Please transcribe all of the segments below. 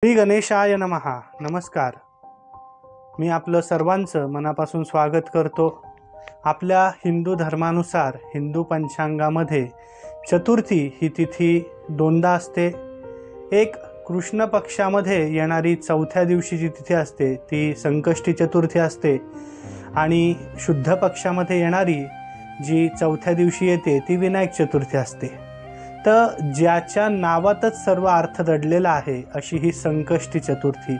श्री गणेशाय नमः. नमस्कार. मी आपलं सर्वांचं मनापासून स्वागत करतो. आपल्या हिंदू धर्मानुसार हिंदू पंचांगामध्ये चतुर्थी ही तिथी दोनदा असते. एक कृष्ण पक्षामध्ये येणारी चौथ्या दिवशीची तिथी असते ती संकष्टी चतुर्थी असते आणि शुद्ध पक्षामध्ये येणारी जी चौथ्या दिवशी येते ती विनायक चतुर्थी असते. तर ज्याच्या नावातच सर्व अर्थ दडलेला आहे अशी ही संकष्टी चतुर्थी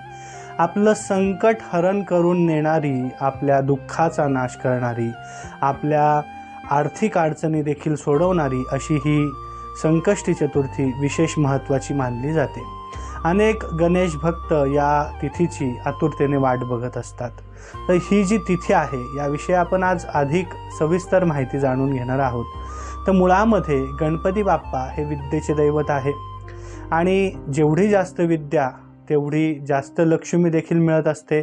आपलं संकट हरण करून नेणारी, आपल्या दुःखाचा नाश करणारी, आपल्या आर्थिक अडचणी देखील सोडवणारी अशी ही संकष्टी चतुर्थी विशेष महत्त्वाची मानली जाते. अनेक गणेश भक्त या तिथीची आतुरतेने वाट बघत असतात. तर ही जी तिथी आहे याविषयी आपण आज अधिक सविस्तर माहिती जाणून घेणार आहोत. तर मुळामध्ये गणपती बाप्पा हे विद्येचे दैवत आहे आणि जेवढी जास्त विद्या तेवढी जास्त लक्ष्मी देखील मिळत असते.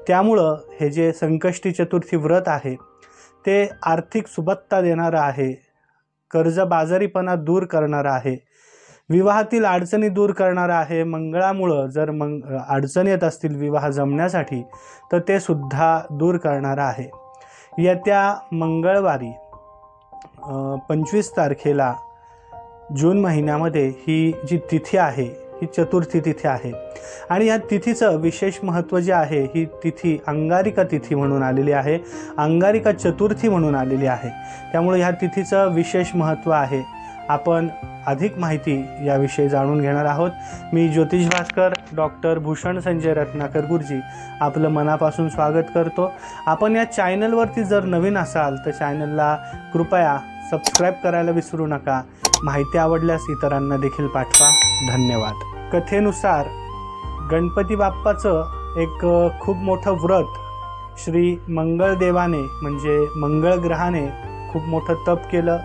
त्यामुळं हे जे संकष्टी चतुर्थी व्रत आहे ते आर्थिक सुबत्ता देणारं आहे, कर्जबाजारीपणा दूर करणारं आहे, विवाहातील अडचणी दूर करणारं आहे. मंगळामुळं जर अडचणी येत असतील विवाह जमण्यासाठी तर ते सुद्धा दूर करणारं आहे. येत्या मंगळवारी 25 तारखेला जून महिन्यामध्ये ही जी तिथी आहे ही चतुर्थी तिथी आहे आणि या तिथीचं विशेष महत्त्व जे आहे, ही तिथी अंगारिका तिथी म्हणून आलेली आहे, अंगारिका चतुर्थी म्हणून आलेली आहे. त्यामुळे ह्या तिथीचं विशेष महत्त्व आहे. आपण अधिक माहिती याविषयी जाणून घेणार आहोत. मी ज्योतिष भास्कर डॉक्टर भूषण संजय रत्नाकर गुरुजी आपलं मनापासून स्वागत करतो. आपण या चॅनलवरती जर नवीन असाल तर चॅनलला कृपया सबस्क्राईब करायला विसरू नका. माहिती आवडल्यास इतरांना देखील पाठवा. धन्यवाद. कथेनुसार गणपती बाप्पाचं एक खूप मोठं व्रत श्री मंगळदेवाने म्हणजे मंगळ ग्रहाने खूप मोठं तप केलं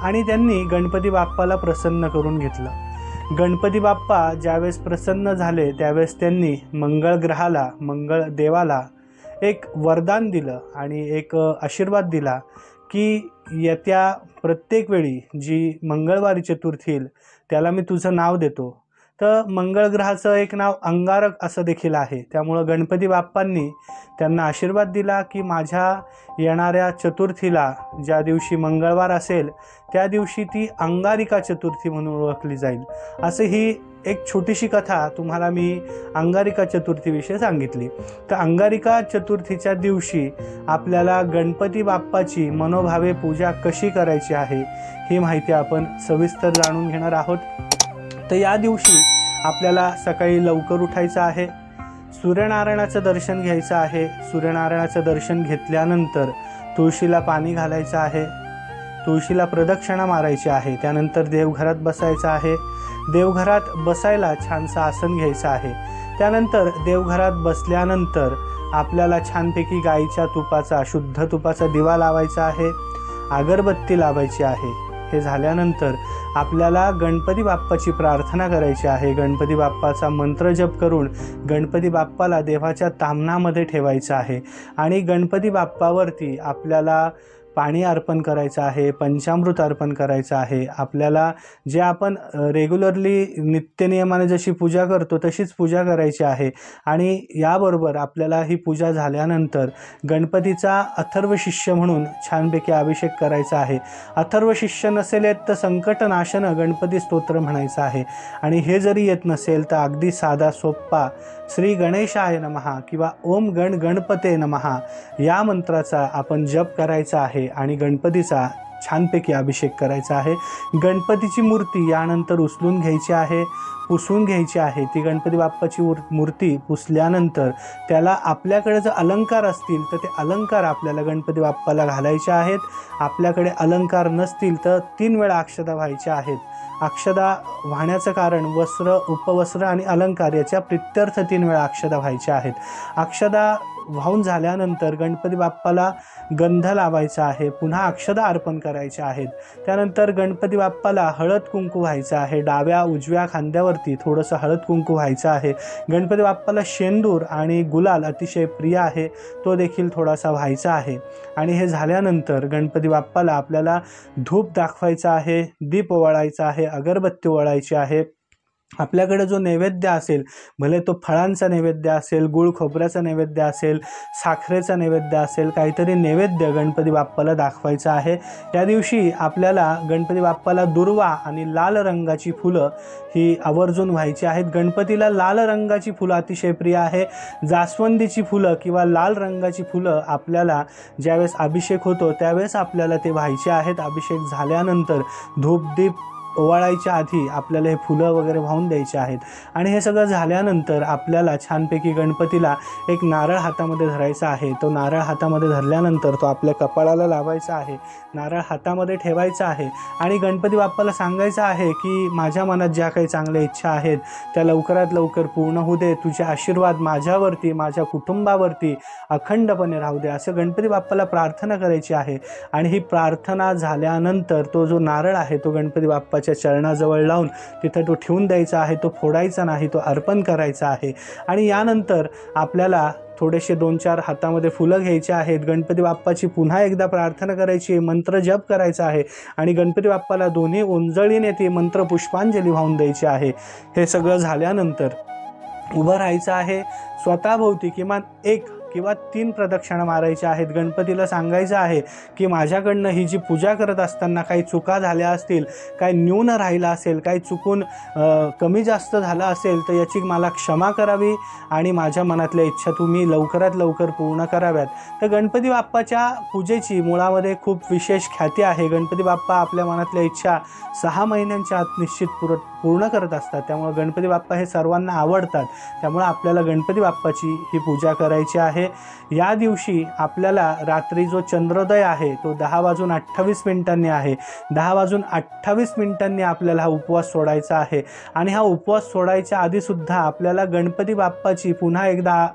आणि त्यांनी गणपती बाप्पाला प्रसन्न करून घेतलं. गणपती बाप्पा ज्यावेळेस प्रसन्न झाले त्यावेळेस त्यांनी मंगळ ग्रहाला, मंगळ देवाला एक वरदान दिलं आणि एक आशीर्वाद दिला की येत्या प्रत्येक वेळी जी मंगळवारी चतुर्थी येईल त्याला मी तुझं नाव देतो. तर मंगळ ग्रहाचं एक नाव अंगारक असं देखील आहे. त्यामुळं गणपती बाप्पांनी त्यांना आशीर्वाद दिला की माझ्या येणाऱ्या चतुर्थीला ज्या दिवशी मंगळवार असेल त्या दिवशी ती अंगारिका चतुर्थी म्हणून ओळखली जाईल. असं ही एक छोटीशी कथा तुम्हाला मी अंगारिका चतुर्थीविषयी सांगितली. तर अंगारिका चतुर्थीच्या दिवशी आपल्याला गणपती बाप्पाची मनोभावे पूजा कशी करायची आहे ही माहिती आपण सविस्तर जाणून घेणार आहोत. तर या दिवशी आपल्याला सकाळी लवकर उठायचं आहे, सूर्यनारायणाचं दर्शन घ्यायचं आहे. सूर्यनारायणाचं दर्शन घेतल्यानंतर तुळशीला पाणी घालायचं आहे, तुळशीला प्रदक्षिणा मारायची आहे. त्यानंतर देवघरात बसायचं आहे. देवघरात बसायला छानसं आसन घ्यायचं आहे. त्यानंतर देवघरात बसल्यानंतर आपल्याला छानपैकी गाईच्या तुपाचा, शुद्ध तुपाचा दिवा लावायचा आहे, अगरबत्ती लावायची आहे. हे झाल्यानंतर आपल्याला गणपती बाप्पाची प्रार्थना करायची आहे. गणपती बाप्पाचा मंत्र जप करून गणपती बाप्पाला देवाच्या ताम्हणामध्ये ठेवायचं आहे आणि गणपती बाप्पावरती आपल्याला पाणी अर्पण करायचं आहे, पंचामृत अर्पण करायचं आहे. आपल्याला जे आपण रेग्युलरली नित्यनियमाने जशी पूजा करतो तशीच पूजा करायची आहे आणि याबरोबर आपल्याला ही पूजा झाल्यानंतर गणपतीचा अथर्व शिष्य म्हणून छानपैकी अभिषेक करायचा आहे. अथर्व शिष्य नसेल येत तर संकटनाशन गणपती स्तोत्र म्हणायचं आहे आणि हे जरी येत नसेल तर अगदी साधा सोप्पा श्री गणेशाय नमः किंवा ओम गण गणपते नमः या मंत्राचा आपण जप करायचा आहे आणि गणपतीचा छानपैकी अभिषेक करायचा आहे. गणपतीची मूर्ती यानंतर उचलून घ्यायची आहे, पुसून घ्यायची आहे. ती गणपती बाप्पाची मूर्ती पुसल्यानंतर त्याला आपल्याकडे जर अलंकार असतील तर ते अलंकार आपल्याला गणपती बाप्पाला घालायचे आहेत. आपल्याकडे अलंकार नसतील तर 3 वेळा अक्षता व्हायच्या आहेत. अक्षता वाहण्याचं कारण वस्त्र, उपवस्त्र आणि अलंकार याच्या प्रित्यर्थ 3 वेळा अक्षता व्हायच्या आहेत. अक्षता वाहून झाल्यानंतर गणपती बाप्पाला गंध लावायचा आहे, पुन्हा अक्षता अर्पण करायच्या आहेत. त्यानंतर गणपती बाप्पाला हळद कुंकू व्हायचं आहे. डाव्या उजव्या खांद्यावरती थोडंसं हळद कुंकू व्हायचं आहे. गणपती बाप्पाला शेंदूर आणि गुलाल अतिशय प्रिय आहे, तो देखील थोडासा व्हायचा आहे. आणि हे झाल्यानंतर गणपती बाप्पाला आपल्याला धूप दाखवायचा आहे, दीप ओवाळायचा आहे, अगरबत्ती ओवाळायची आहे. आपल्याकडे जो नैवेद्य असेल, भले तो फळांचा नैवेद्य असेल, गुळ खोबऱ्याचा नैवेद्य असेल, साखरेचा नैवेद्य असेल, काहीतरी नैवेद्य गणपती बाप्पाला दाखवायचं आहे। या दिवशी आपल्याला गणपती बाप्पाला दुर्वा आणि लाल रंगाची फुलं ही आवर्जून व्हायची आहेत। गणपतीला लाल रंगाची फुलं अतिशय प्रिय आहे। जास्वंदीची फुलं किंवा लाल रंगाची फुलं आपल्याला ज्यावेळेस अभिषेक होतो त्यावेळेस आपल्याला ते व्हायचे आहेत। अभिषेक झाल्यानंतर धूपदीप ओवाळायच्या आधी आपल्याला हे फुलं वगैरे वाहून द्यायचे आहेत। आणि हे सगळं झाल्यानंतर आपल्याला छानपैकी गणपतीला एक नारळ हातामध्ये धरायचा आहे। तो नारळ हातामध्ये धरल्यानंतर तो आपल्या कपाळाला लावायचा आहे, नारळ हातामध्ये ठेवायचा आहे आणि गणपती बाप्पाला सांगायचं आहे की माझ्या मनात ज्या काही चांगल्या इच्छा आहेत त्या लवकरात लवकर पूर्ण होऊ दे, तुझे आशीर्वाद माझ्यावरती, माझ्या कुटुंबावरती अखंडपणे राहू दे, असं गणपती बाप्पाला प्रार्थना करायची आहे। आणि ही प्रार्थना झाल्यानंतर तो जो नारळ आहे तो गणपती बाप्पा चरणाजवळ लावून तिथे तो ठेवून द्यायचा आहे, तो फोडायचा नाही, तो अर्पण करायचा आहे। आणि यानंतर आपल्याला थोडेसे 2-4 हातामध्ये फुलं घ्यायचे आहेत, गणपती बाप्पाची पुन्हा एकदा प्रार्थना करायची आहे, मंत्र जप करायचा आहे आणि गणपती बाप्पाला दोन्ही ओंजळीने ती मंत्र पुष्पांजली वाहून द्यायची आहे। हे सगळं झाल्यानंतर उभं राहायचं आहे, स्वतःभोवती किमान 1 किंवा 3 प्रदक्षिणा मारायच्या आहेत। गणपतीला सांगायचं आहे की माझ्याकडनं ही जी पूजा करत असताना काही चुका झाल्या असतील, काही न्यून राहिला असेल, काही चुकून कमी जास्त झालं असेल तर याची मला क्षमा करावी आणि माझ्या मनातल्या इच्छा तुम्ही लवकरात लवकर पूर्ण कराव्यात। तर गणपती बाप्पाच्या पूजेची मुळामध्ये खूप विशेष ख्याती आहे। गणपती बाप्पा आपल्या मनातल्या इच्छा 6 महिन्यांच्या आत निश्चित पूर्ण करत असतात, त्यामुळे गणपती बाप्पा हे सर्वांना आवडतात। त्यामुळे आपल्याला गणपती बाप्पाची ही पूजा करायची आहे। या दिवशी आपल्याला रात्री जो चंद्रोदय आहे तो 10:28 आहे। 10:28 आपल्याला हा उपवास सोडायचा आहे आणि हा उपवास सोडायच्या आधीसुद्धा आपल्याला गणपती बाप्पाची पुन्हा एकदा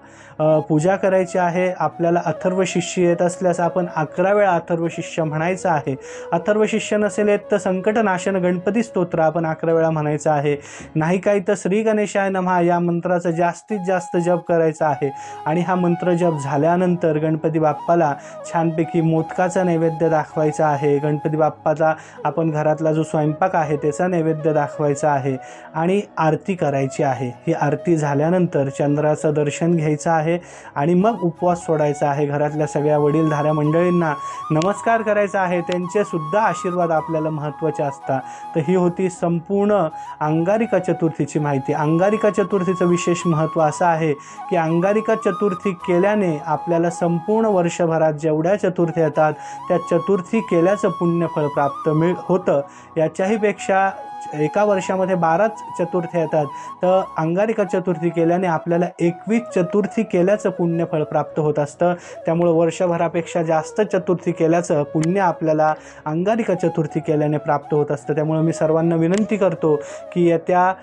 पूजा करायची आहे। आपल्याला अथर्व शिष्य येत असल्यास आपण 11 वेळा अथर्व शिष्य म्हणायचं आहे। अथर्व शिष्य नसेल येत तर संकटनाशन गणपती स्तोत्र आपण 11 वेळा म्हणायचं आहे। नाही काही तर श्री गणेशाय नमः या मंत्राचा जास्तीत जास्त जप करायचा आहे। आणि हा मंत्र जप झाल्यानंतर गणपती बाप्पाला छानपैकी मोदकाचा नैवेद्य दाखवायचा आहे। गणपती बाप्पाचा आपण घरातला जो स्वयंपाक आहे त्याचा नैवेद्य दाखवायचा आहे आणि आरती करायची आहे। ही आरती झाल्यानंतर चंद्राचं दर्शन घ्यायचं आहे आणि मग उपवास सोडायचा आहे। घरातल्या सगळ्या वडीलधाऱ्या मंडळींना नमस्कार करायचा आहे, त्यांचे सुद्धा आशीर्वाद आपल्याला महत्त्वाचे असतात। तर ही होती संपूर्ण अंगारिका चतुर्थीची माहिती। अंगारिका चतुर्थीचं विशेष महत्त्व असं आहे की अंगारिका चतुर्थी केल्याने आपल्याला संपूर्ण वर्षभरात जेवढ्या चतुर्थी येतात त्या चतुर्थी केल्याचं पुण्यफळ प्राप्त होतं। याच्याही पेक्षा एका वर्षामध्ये 12च चतुर्थी येतात, तर अंगारिका चतुर्थी केल्याने आपल्याला 21 चतुर्थी केल्याचं पुण्यफळ प्राप्त होत असतं। त्यामुळे वर्षभरापेक्षा जास्त चतुर्थी केल्याचं पुण्य आपल्याला अंगारिका चतुर्थी केल्याने प्राप्त होत असतं। त्यामुळे मी सर्वांना विनंती करतो की येत्या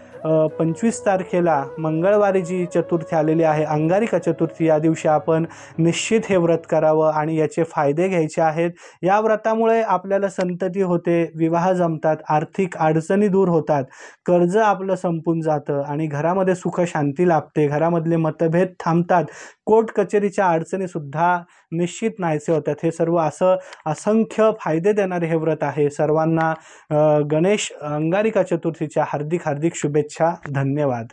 25 तारखेला मंगळवारी जी चतुर्थी आलेली आहे अंगारिका चतुर्थी, या दिवशी आपण निश्चित हे व्रत करावं आणि याचे फायदे घ्यायचे आहेत। या व्रतामुळे आपल्याला संतती होते, विवाह जमतात, आर्थिक अडचणी दूर होतात, कर्ज आपलं संपून जातं आणि घरामध्ये सुख शांती लाभते, घरामधले मतभेद थांबतात, कोर्ट कचेरीच्या अडचणीसुद्धा निश्चित नाहीसे होतात। हे सर्व असं असंख्य फायदे देणारे हे व्रत आहे। सर्वांना गणेश अंगारिका चतुर्थीच्या हार्दिक शुभेच्छा। धन्यवाद।